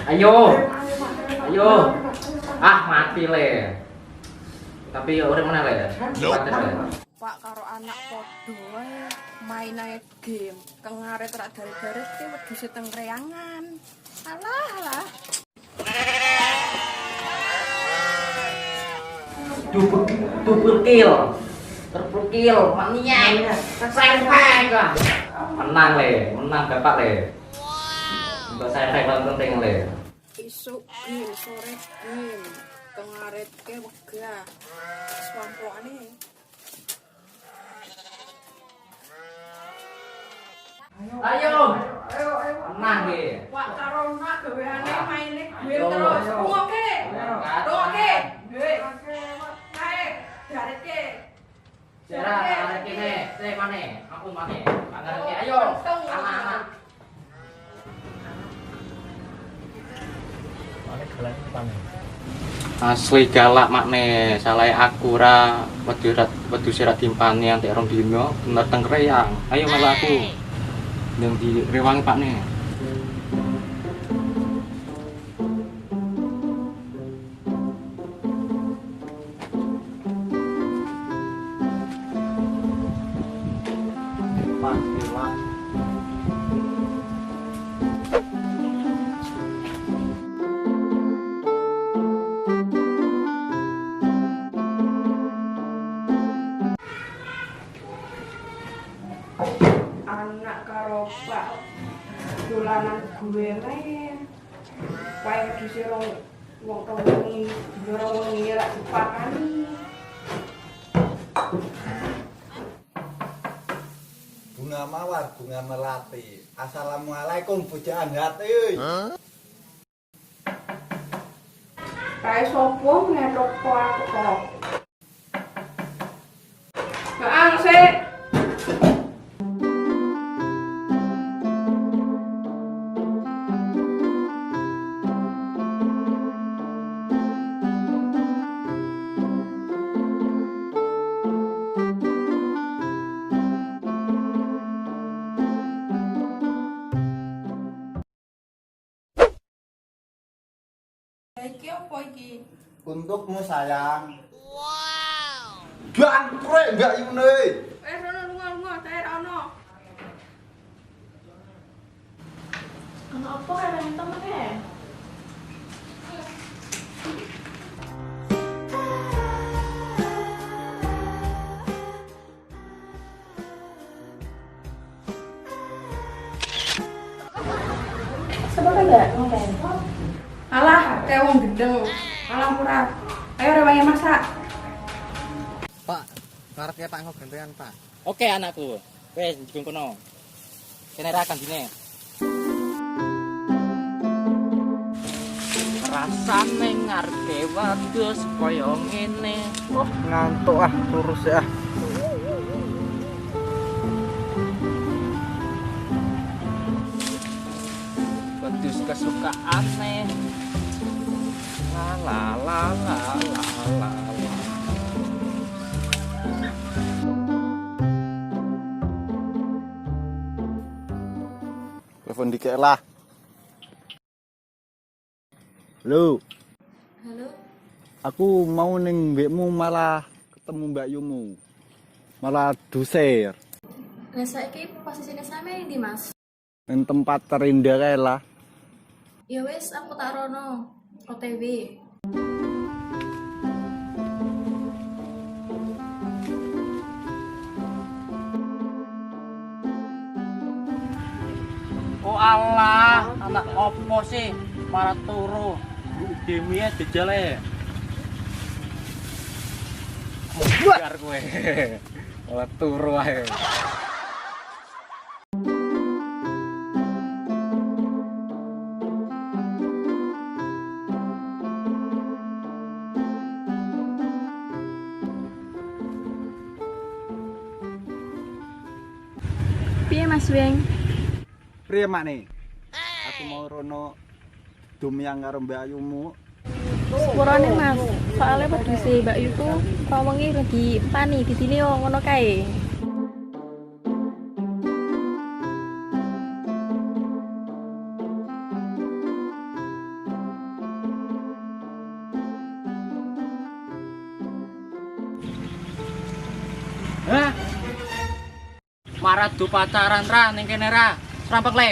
Ayo, ayo. Ah, mati le. Tapi urip meneh le. Kuwatir le. Pak karo anak podo wae main ae game. Kengaret rak dari-dari ki wedhus teng reangan. Alah, alah. Double kill. Triple kill, mania. Sampai kok. Menang le, menang Bapak le. Untuk saya paling penting le. Isuk game, sore game. Kengaret ke wegah. Swampokane. Ayo. Menang ge. Pak karo anak gaweane maine game terus. Rungokke. Rungokke. Duit. Kae, daretke. Jara, tarik kene. Sik maneh. Aku maneh. Tarik ayo. Anak-anak. Asli galak makne, salah aku ra wedu sirat timpani antek rong dino bener teng Reyang. Ayo melu aku. Ndang direwangi Pakne. Anak karo Pak dolanan gue main. Wae wedhus wong wengi, dorong wengi ra dipakani. Bunga mawar, bunga melati. Assalamualaikum bujaan hati euy. Kae sapa ngetok aku kok. Kaang sik. Iki apa iki? Untukmu sayang. Wow. Gantrek enggak yune. Sono lunga-lunga, cair ono. Ono apa kare temen e? Sebab enggak ngoten. Alah, kayak wong gendeng. Alah murah. Ayo rewangi masak. Pak, ngarep ya Pak gantian Pak. Oke anakku. Wes njung kono. Kene ra kandine. Rasane ngarepe wedhus kaya ngene. Wah, ngantuk ah, lurus ya. Wedhus kesukaane. La la la la la la. Telepon dikek lah. Halo. Halo. Aku mau ning mbekmu malah ketemu Mbak Yumu. Malah dusir. Lah saiki posisine sampe ndi, Mas? Ning tempat terindah kae lah. Ya wis, aku tak rono. OTW. Oh Allah, anak opo sih? Para turu. Demia jejale. Biar kowe. Malah turu ae. Piye Mas Weng? Priye makne? Aku mau rono dumyang karo Mbak Yumu. Sepurane Mas, soalnya wedhuse Mbak Yu ku wengi lagi pani didine ngono kae. Para du pacaran ra ning kene ra. Serampek le.